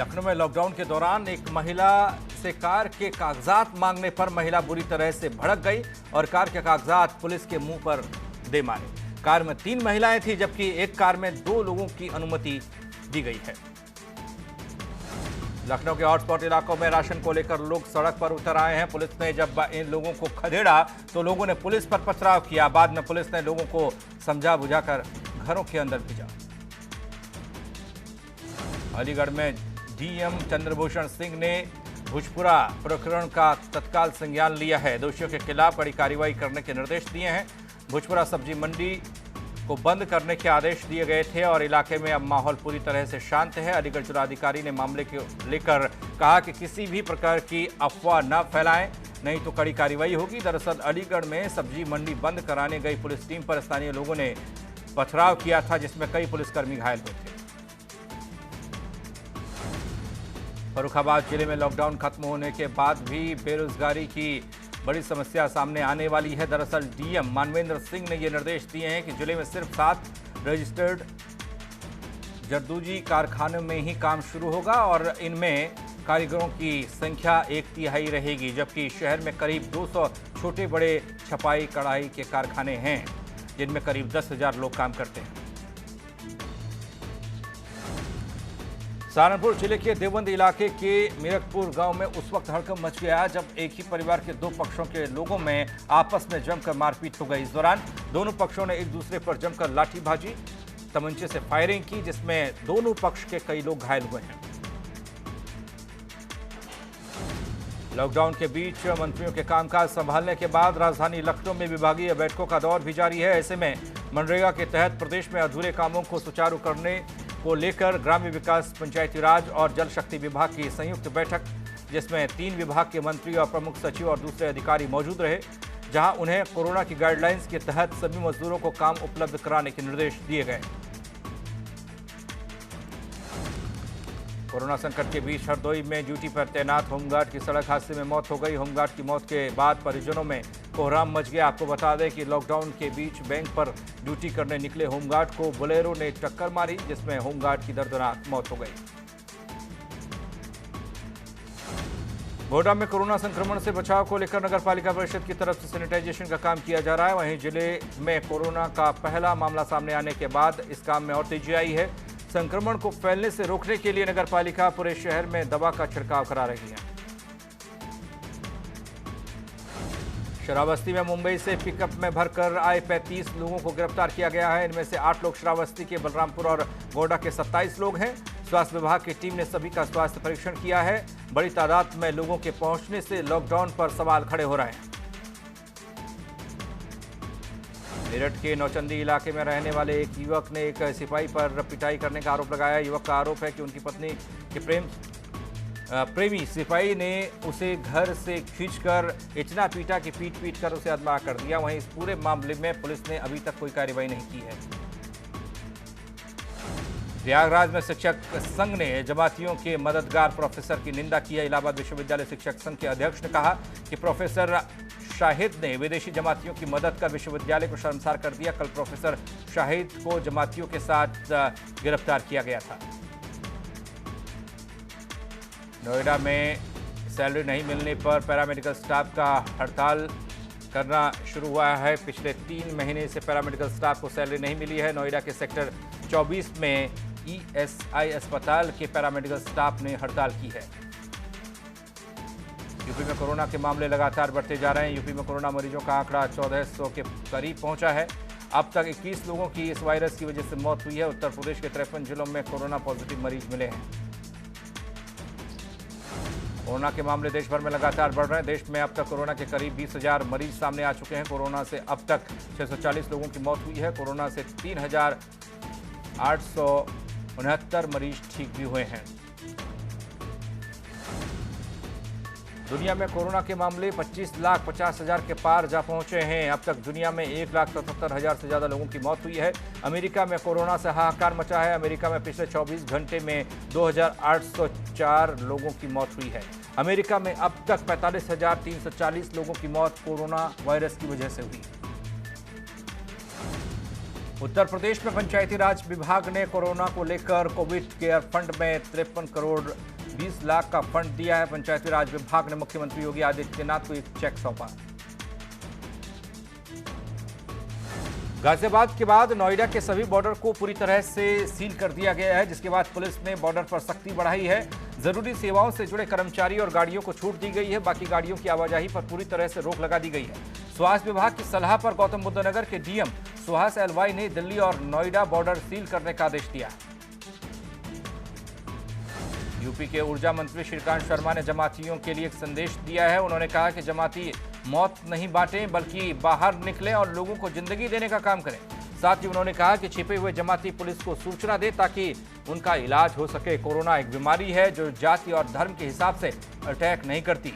लखनऊ में लॉकडाउन के दौरान एक महिला से कार के कागजात मांगने पर महिला बुरी तरह से भड़क गई और कार के कागजात पुलिस के मुंह पर दे मारे। कार में 3 महिलाएं थीं, जबकि एक कार में 2 लोगों की अनुमति दी गई है। लखनऊ के हॉटस्पॉट इलाकों में राशन को लेकर लोग सड़क पर उतर आए हैं। पुलिस ने जब इन लोगों को खदेड़ा तो लोगों ने पुलिस पर पथराव किया। बाद में पुलिस ने लोगों को समझा बुझाकर घरों के अंदर भेजा। अलीगढ़ में डीएम चंद्रभूषण सिंह ने भुजपुरा प्रकरण का तत्काल संज्ञान लिया है। दोषियों के खिलाफ कड़ी कार्रवाई करने के निर्देश दिए हैं। भुजपुरा सब्जी मंडी को बंद करने के आदेश दिए गए थे और इलाके में अब माहौल पूरी तरह से शांत है। अलीगढ़ जिलाधिकारी ने मामले को लेकर कहा कि किसी भी प्रकार की अफवाह न फैलाएं, नहीं तो कड़ी कार्रवाई होगी। दरअसल अलीगढ़ में सब्जी मंडी बंद कराने गई पुलिस टीम पर स्थानीय लोगों ने पथराव किया था, जिसमें कई पुलिसकर्मी घायल हुए थे। फर्रुखाबाद जिले में लॉकडाउन खत्म होने के बाद भी बेरोजगारी की बड़ी समस्या सामने आने वाली है। दरअसल डीएम मानवेंद्र सिंह ने ये निर्देश दिए हैं कि जिले में सिर्फ 7 रजिस्टर्ड जरदोजी कारखानों में ही काम शुरू होगा और इनमें कारीगरों की संख्या 1/3 रहेगी, जबकि शहर में करीब 200 छोटे बड़े छपाई कढ़ाई के कारखाने हैं, जिनमें करीब 10,000 लोग काम करते हैं। सहारनपुर जिले के देवबंद इलाके के मीरकपुर गांव में उस वक्त हड़कंप मच गया जब एक ही परिवार के 2 पक्षों के लोगों में आपस में जमकर मारपीट हो गई। इस दौरान दोनों पक्षों ने एक दूसरे पर जमकर लाठीबाजी, तमंचे से फायरिंग की, जिसमें दोनों पक्ष के कई लोग घायल हुए हैं। लॉकडाउन के बीच मंत्रियों के कामकाज संभालने के बाद राजधानी लखनऊ में विभागीय बैठकों का दौर भी जारी है। ऐसे में मनरेगा के तहत प्रदेश में अधूरे कामों को सुचारू करने को लेकर ग्राम्य विकास, पंचायती राज और जल शक्ति विभाग की संयुक्त बैठक, जिसमें 3 विभाग के मंत्री और प्रमुख सचिव और दूसरे अधिकारी मौजूद रहे, जहां उन्हें कोरोना की गाइडलाइंस के तहत सभी मजदूरों को काम उपलब्ध कराने के निर्देश दिए गए। कोरोना संकट के बीच हरदोई में ड्यूटी पर तैनात होमगार्ड की सड़क हादसे में मौत हो गई। होमगार्ड की मौत के बाद परिजनों में कोहराम मच गया। आपको बता दें कि लॉकडाउन के बीच बैंक पर ड्यूटी करने निकले होमगार्ड को बोलेरो ने टक्कर मारी, जिसमें होमगार्ड की दर्दनाक मौत हो गई। गोड्डा में कोरोना संक्रमण से बचाव को लेकर नगर पालिका परिषद की तरफ से सैनिटाइजेशन का काम किया जा रहा है। वहीं जिले में कोरोना का पहला मामला सामने आने के बाद इस काम में और तेजी आई है। संक्रमण को फैलने से रोकने के लिए नगर पालिका पूरे शहर में दवा का छिड़काव करा रही है। श्रावस्ती में मुंबई से पिकअप में भरकर आए 35 लोगों को गिरफ्तार किया गया है। इनमें से 8 लोग श्रावस्ती के, बलरामपुर और गोड्डा के 27 लोग हैं। स्वास्थ्य विभाग की टीम ने सभी का स्वास्थ्य परीक्षण किया है। बड़ी तादाद में लोगों के पहुंचने से लॉकडाउन पर सवाल खड़े हो रहे हैं। मेरठ के नौचंदी इलाके में रहने वाले एक युवक ने एक सिपाही पर पिटाई करने का आरोप लगाया। युवक का आरोप है कि उनकी पत्नी के प्रेमी सिपाही ने उसे घर से खींचकर इतना पीटा कि पीट कर उसे अधमरा कर दिया। वहीं इस पूरे मामले में पुलिस ने अभी तक कोई कार्रवाई नहीं की है। प्रयागराज में शिक्षक संघ ने जमातियों के मददगार प्रोफेसर की निंदा की है। इलाहाबाद विश्वविद्यालय शिक्षक संघ के अध्यक्ष ने कहा कि प्रोफेसर शाहिद ने विदेशी जमातियों की मदद कर विश्वविद्यालय को शर्मसार कर दिया। कल प्रोफेसर शाहिद को जमातियों के साथ गिरफ्तार किया गया था। नोएडा में सैलरी नहीं मिलने पर पैरामेडिकल स्टाफ का हड़ताल करना शुरू हुआ है। पिछले 3 महीने से पैरामेडिकल स्टाफ को सैलरी नहीं मिली है। नोएडा के सेक्टर 24 में ईएसआई अस्पताल के पैरामेडिकल स्टाफ ने हड़ताल की है। यूपी में कोरोना के मामले लगातार बढ़ते जा रहे हैं। यूपी में कोरोना मरीजों का आंकड़ा 1400 के करीब पहुंचा है। अब तक 21 लोगों की इस वायरस की वजह से मौत हुई है। उत्तर प्रदेश के 53 जिलों में कोरोना पॉजिटिव मरीज मिले हैं। कोरोना के मामले देश भर में लगातार बढ़ रहे हैं। देश में अब तक कोरोना के करीब 20,000 मरीज सामने आ चुके हैं। कोरोना से अब तक 640 लोगों की मौत हुई है। कोरोना से 3,869 मरीज ठीक भी हुए हैं। दुनिया में कोरोना के मामले 25,50,000 के पार जा पहुंचे हैं। अब तक दुनिया में 1,77,000 से ज़्यादा लोगों की मौत हुई है। अमेरिका में कोरोना से हाहाकार मचा है। अमेरिका में पिछले 24 घंटे में 2,804 लोगों की मौत हुई है। अमेरिका में अब तक 45,340 लोगों की मौत कोरोना वायरस की वजह से हुई। उत्तर प्रदेश में पंचायती राज विभाग ने कोरोना को लेकर कोविड केयर फंड में 53 करोड़ 20 लाख का फंड दिया है। पंचायती राज विभाग ने मुख्यमंत्री योगी आदित्यनाथ को एक चेक सौंपा। गाजियाबाद के बाद नोएडा के सभी बॉर्डर को पूरी तरह से सील कर दिया गया है, जिसके बाद पुलिस ने बॉर्डर पर सख्ती बढ़ाई है। जरूरी सेवाओं से जुड़े कर्मचारी और गाड़ियों को छूट दी गई है। बाकी गाड़ियों की आवाजाही पर पूरी तरह से रोक लगा दी गई है। स्वास्थ्य विभाग की सलाह पर गौतम बुद्ध नगर के डीएम सुहास एलवाई ने दिल्ली और नोएडा बॉर्डर सील करने का आदेश दिया। यूपी के ऊर्जा मंत्री श्रीकांत शर्मा ने जमातियों के लिए एक संदेश दिया है। उन्होंने कहा कि जमाती मौत नहीं बांटें बल्कि बाहर निकलें और लोगों को जिंदगी देने का काम करें। साथ ही उन्होंने कहा कि छिपे हुए जमाती पुलिस को सूचना दे ताकि उनका इलाज हो सके। कोरोना एक बीमारी है जो जाति और धर्म के हिसाब से अटैक नहीं करती।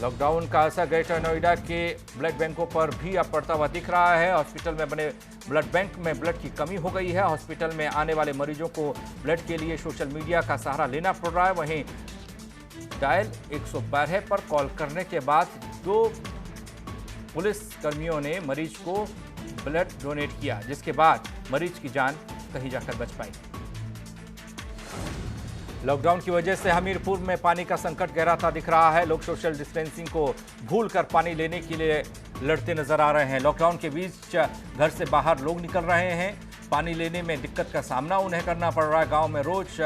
लॉकडाउन का असर ग्रेटर नोएडा के ब्लड बैंकों पर भी अब पड़ता हुआ दिख रहा है। हॉस्पिटल में बने ब्लड बैंक में ब्लड की कमी हो गई है। हॉस्पिटल में आने वाले मरीजों को ब्लड के लिए सोशल मीडिया का सहारा लेना पड़ रहा है। वहीं डायल 112 पर कॉल करने के बाद 2 पुलिस कर्मियों ने मरीज को ब्लड डोनेट किया, जिसके बाद मरीज की जान कहीं जाकर बच पाई। लॉकडाउन की वजह से हमीरपुर में पानी का संकट गहराता दिख रहा है। लोग सोशल डिस्टेंसिंग को भूलकर पानी लेने के लिए लड़ते नजर आ रहे हैं। लॉकडाउन के बीच घर से बाहर लोग निकल रहे हैं। पानी लेने में दिक्कत का सामना उन्हें करना पड़ रहा है। गांव में रोज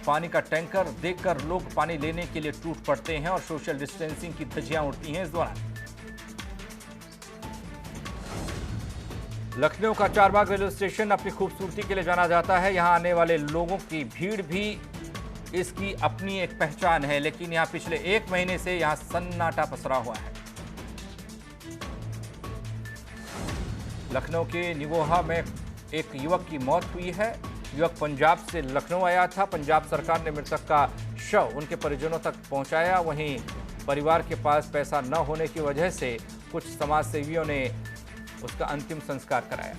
पानी का टैंकर देखकर लोग पानी लेने के लिए टूट पड़ते हैं और सोशल डिस्टेंसिंग की धज्जियां उड़ती हैं। इस दौरान लखनऊ का चारबाग रेलवे स्टेशन अपनी खूबसूरती के लिए जाना जाता है। यहां आने वाले लोगों की भीड़ भी इसकी अपनी एक पहचान है, लेकिन यहां पिछले 1 महीने से यहां सन्नाटा पसरा हुआ है। लखनऊ के निगोहा में एक युवक की मौत हुई है। युवक पंजाब से लखनऊ आया था। पंजाब सरकार ने मृतक का शव उनके परिजनों तक पहुंचाया। वहीं परिवार के पास पैसा न होने की वजह से कुछ समाजसेवियों ने उसका अंतिम संस्कार कराया।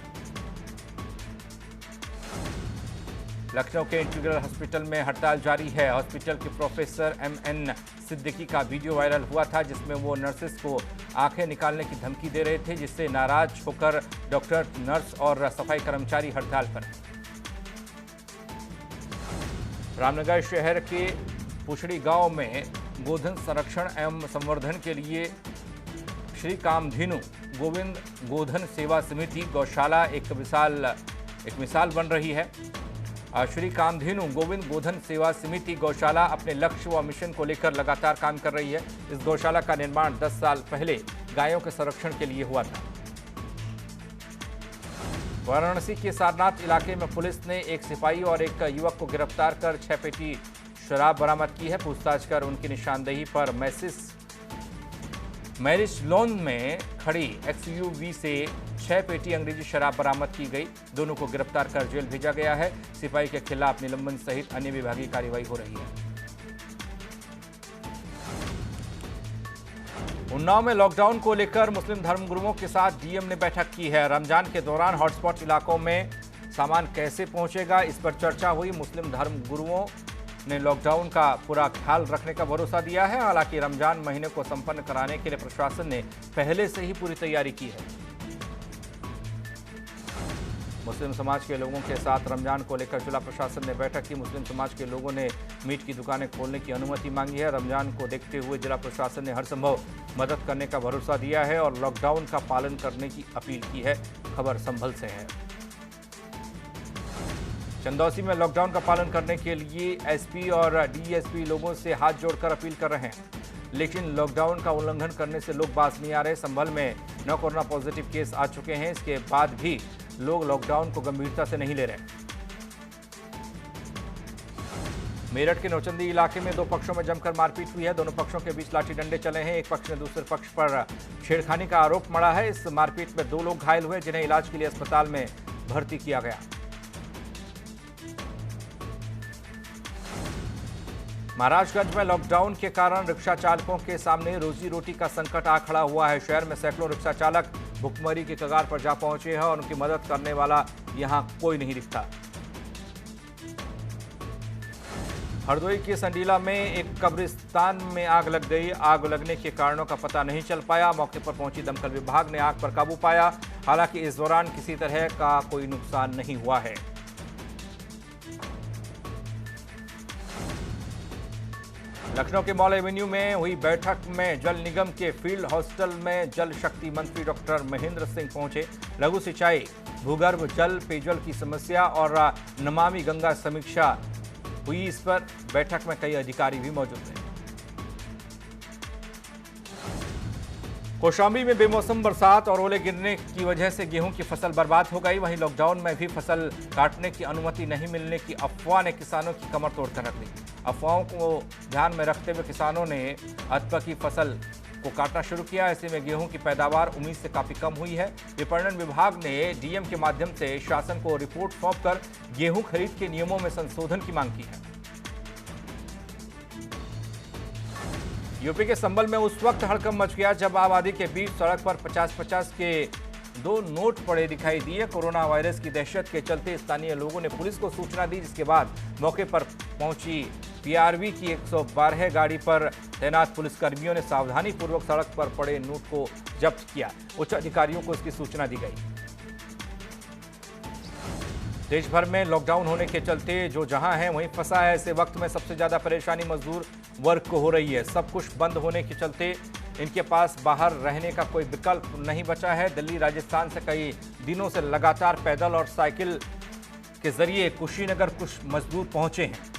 लखनऊ के इंटीग्रल हॉस्पिटल में हड़ताल जारी है। हॉस्पिटल के प्रोफेसर MN सिद्दीकी का वीडियो वायरल हुआ था, जिसमें वो नर्सेस को आंखें निकालने की धमकी दे रहे थे, जिससे नाराज होकर डॉक्टर, नर्स और सफाई कर्मचारी हड़ताल पर। रामनगर शहर के पुछड़ी गांव में गोधन संरक्षण एवं संवर्धन के लिए श्री कामधेनु गोविंद गोधन सेवा समिति गौशाला एक मिसाल बन रही है। श्री कामधेनु गोविंद गोधन सेवा समिति गौशाला अपने लक्ष्य व मिशन को लेकर लगातार काम कर रही है। इस गौशाला का निर्माण 10 साल पहले गायों के संरक्षण के लिए हुआ था। वाराणसी के सारनाथ इलाके में पुलिस ने एक सिपाही और एक युवक को गिरफ्तार कर 6 पेटी शराब बरामद की है। पूछताछ कर उनकी निशानदेही पर मैरिज लॉन में खड़ी XUV से 6 पेटी अंग्रेजी शराब बरामद की गई। दोनों को गिरफ्तार कर जेल भेजा गया है। सिपाही के खिलाफ निलंबन सहित अन्य विभागीय कार्रवाई हो रही है। उन्नाव में लॉकडाउन को लेकर मुस्लिम धर्मगुरुओं के साथ डीएम ने बैठक की है। रमजान के दौरान हॉटस्पॉट इलाकों में सामान कैसे पहुंचेगा, इस पर चर्चा हुई। मुस्लिम धर्मगुरुओं ने लॉकडाउन का पूरा ख्याल रखने का भरोसा दिया है। हालांकि रमजान महीने को संपन्न कराने के लिए प्रशासन ने पहले से ही पूरी तैयारी की है। मुस्लिम समाज के लोगों के साथ रमजान को लेकर जिला प्रशासन ने बैठक की। मुस्लिम समाज के लोगों ने मीट की दुकानें खोलने की अनुमति मांगी है। रमजान को देखते हुए जिला प्रशासन ने हर संभव मदद करने का भरोसा दिया है और लॉकडाउन का पालन करने की अपील की है। खबर संभल से है। चंदौसी में लॉकडाउन का पालन करने के लिए एसपी और डीएसपी लोगों से हाथ जोड़कर अपील कर रहे हैं, लेकिन लॉकडाउन का उल्लंघन करने से लोग बाज नहीं आ रहे। संभल में 9 कोरोना पॉजिटिव केस आ चुके हैं। इसके बाद भी लोग लॉकडाउन को गंभीरता से नहीं ले रहे। मेरठ के नौचंदी इलाके में 2 पक्षों में जमकर मारपीट हुई है। दोनों पक्षों के बीच लाठी डंडे चले हैं। एक पक्ष ने दूसरे पक्ष पर छेड़खानी का आरोप मढ़ा है। इस मारपीट में 2 लोग घायल हुए, जिन्हें इलाज के लिए अस्पताल में भर्ती किया गया। महाराजगंज में लॉकडाउन के कारण रिक्शा चालकों के सामने रोजी रोटी का संकट आ खड़ा हुआ है। शहर में सैकड़ों रिक्शा चालक भुखमरी की कगार पर जा पहुंचे हैं और उनकी मदद करने वाला यहां कोई नहीं दिखता। हरदोई के संडीला में एक कब्रिस्तान में आग लग गई। आग लगने के कारणों का पता नहीं चल पाया। मौके पर पहुंची दमकल विभाग ने आग पर काबू पाया। हालांकि इस दौरान किसी तरह का कोई नुकसान नहीं हुआ है। लखनऊ के मॉल एवेन्यू में हुई बैठक में जल निगम के फील्ड हॉस्टल में जल शक्ति मंत्री डॉक्टर महेंद्र सिंह पहुंचे। लघु सिंचाई, भूगर्भ जल, पेयजल की समस्या और नमामि गंगा समीक्षा हुई। इस पर बैठक में कई अधिकारी भी मौजूद थे। कौशाम्बी में बेमौसम बरसात और ओले गिरने की वजह से गेहूं की फसल बर्बाद हो गई। वहीं लॉकडाउन में भी फसल काटने की अनुमति नहीं मिलने की अफवाह ने किसानों की कमर तोड़कर रख दी। अफवाहों को ध्यान में रखते हुए किसानों ने अधपकी फसल को काटना शुरू किया। ऐसे में गेहूं की पैदावार उम्मीद से काफी कम हुई है। विपणन विभाग ने डीएम के माध्यम से शासन को रिपोर्ट सौंपकर गेहूं खरीद के नियमों में संशोधन की मांग की है। यूपी के संभल में उस वक्त हड़कंप मच गया जब आबादी के बीच सड़क पर 50-50 के 2 नोट पड़े दिखाई दिए। कोरोना वायरस की दहशत के चलते स्थानीय लोगों ने पुलिस को सूचना दी, जिसके बाद मौके पर पहुंची पीआरवी की 112 गाड़ी पर तैनात पुलिसकर्मियों ने सावधानीपूर्वक सड़क पर पड़े नोट को जब्त किया। उच्च अधिकारियों को इसकी सूचना दी गई। देश भर में लॉकडाउन होने के चलते जो जहां है वहीं फंसा है। ऐसे वक्त में सबसे ज्यादा परेशानी मजदूर वर्ग को हो रही है। सब कुछ बंद होने के चलते इनके पास बाहर रहने का कोई विकल्प नहीं बचा है। दिल्ली, राजस्थान से कई दिनों से लगातार पैदल और साइकिल के जरिए कुशीनगर कुछ मजदूर पहुंचे हैं।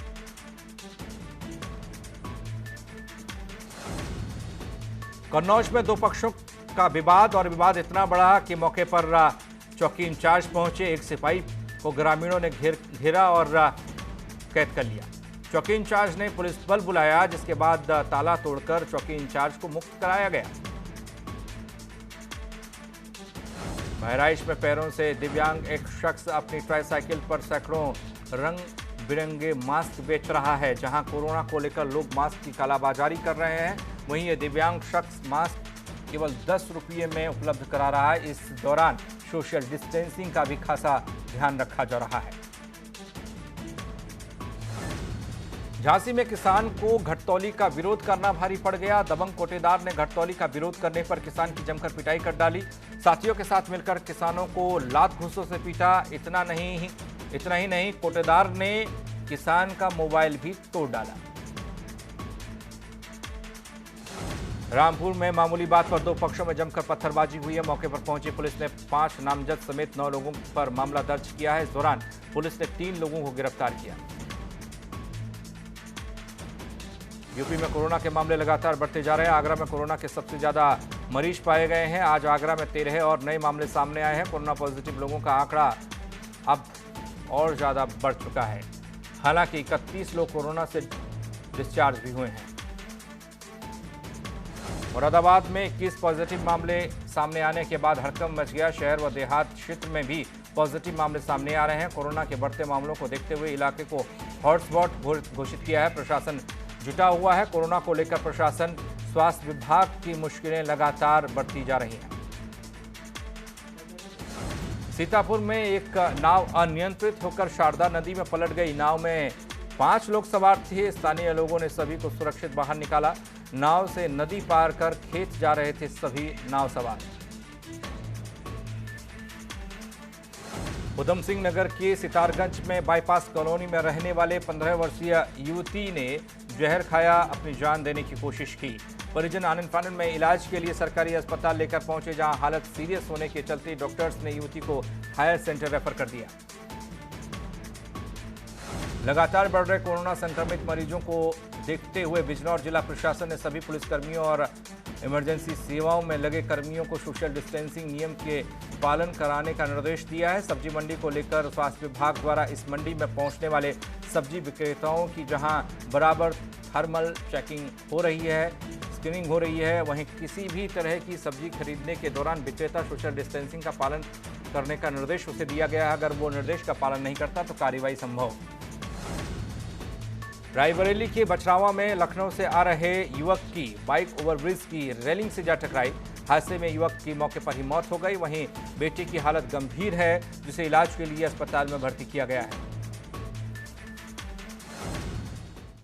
कन्नौज में 2 पक्षों का विवाद और इतना बड़ा कि मौके पर चौकी इंचार्ज पहुंचे। एक सिपाही को ग्रामीणों ने घेरा और कैद कर लिया। चौकी इंचार्ज ने पुलिस बल बुलाया, जिसके बाद ताला तोड़कर चौकी इंचार्ज को मुक्त कराया गया। बहराइच में पैरों से दिव्यांग एक शख्स अपनी ट्राईसाइकिल पर सैकड़ों रंग बिरंगे मास्क बेच रहा है। जहां कोरोना को लेकर लोग मास्क की कालाबाजारी कर रहे हैं, वहीं ये दिव्यांग शख्स मास्क केवल 10 रुपये में उपलब्ध करा रहा है। इस दौरान सोशल डिस्टेंसिंग का भी खासा ध्यान रखा जा रहा है। झांसी में किसान को घटतौली का विरोध करना भारी पड़ गया। दबंग कोटेदार ने घटतौली का विरोध करने पर किसान की जमकर पिटाई कर डाली। साथियों के साथ मिलकर किसानों को लात घूंसों से पीटा। इतना ही नहीं, कोटेदार ने किसान का मोबाइल भी तोड़ डाला। रामपुर में मामूली बात पर 2 पक्षों में जमकर पत्थरबाजी हुई है। मौके पर पहुंची पुलिस ने 5 नामजद समेत 9 लोगों पर मामला दर्ज किया है। इस दौरान पुलिस ने 3 लोगों को गिरफ्तार किया। यूपी में कोरोना के मामले लगातार बढ़ते जा रहे हैं। आगरा में कोरोना के सबसे ज्यादा मरीज पाए गए हैं। आज आगरा में 13 और नए मामले सामने आए हैं। कोरोना पॉजिटिव लोगों का आंकड़ा अब और ज्यादा बढ़ चुका है। हालांकि 31 लोग कोरोना से डिस्चार्ज भी हुए हैं। मुरादाबाद में 21 पॉजिटिव मामले सामने आने के बाद हड़कंप मच गया। शहर व देहात क्षेत्र में भी पॉजिटिव मामले सामने आ रहे हैं। कोरोना के बढ़ते मामलों को देखते हुए इलाके को हॉटस्पॉट घोषित किया है। प्रशासन जुटा हुआ है। कोरोना को लेकर प्रशासन, स्वास्थ्य विभाग की मुश्किलें लगातार बढ़ती जा रही हैं। सीतापुर में एक नाव अनियंत्रित होकर शारदा नदी में पलट गई। नाव में 5 लोग सवार थे। स्थानीय लोगों ने सभी को सुरक्षित बाहर निकाला। नाव से नदी पार कर खेत जा रहे थे सभी नाव सवार। उधम सिंह नगर के सितारगंज में बाईपास कॉलोनी में रहने वाले 15 वर्षीय युवती ने जहर खाया, अपनी जान देने की कोशिश की। परिजन आनन फानन में इलाज के लिए सरकारी अस्पताल लेकर पहुंचे, जहां हालत सीरियस होने के चलते डॉक्टर्स ने युवती को हायर सेंटर रेफर कर दिया। लगातार बढ़ रहे कोरोना संक्रमित मरीजों को देखते हुए बिजनौर जिला प्रशासन ने सभी पुलिसकर्मियों और इमरजेंसी सेवाओं में लगे कर्मियों को सोशल डिस्टेंसिंग नियम के पालन कराने का निर्देश दिया है। सब्जी मंडी को लेकर स्वास्थ्य विभाग द्वारा इस मंडी में पहुंचने वाले सब्जी विक्रेताओं की जहां बराबर थर्मल चेकिंग हो रही है, स्क्रीनिंग हो रही है, वहीं किसी भी तरह की सब्जी खरीदने के दौरान विक्रेता सोशल डिस्टेंसिंग का पालन करने का निर्देश उसे दिया गया है। अगर वो निर्देश का पालन नहीं करता तो कार्रवाई संभव। रायबरेली के बछरावा में लखनऊ से आ रहे युवक की बाइक ओवरब्रिज की रेलिंग से जा टकराई। हादसे में युवक की मौके पर ही मौत हो गई। वहीं बेटी की हालत गंभीर है, जिसे इलाज के लिए अस्पताल में भर्ती किया गया है।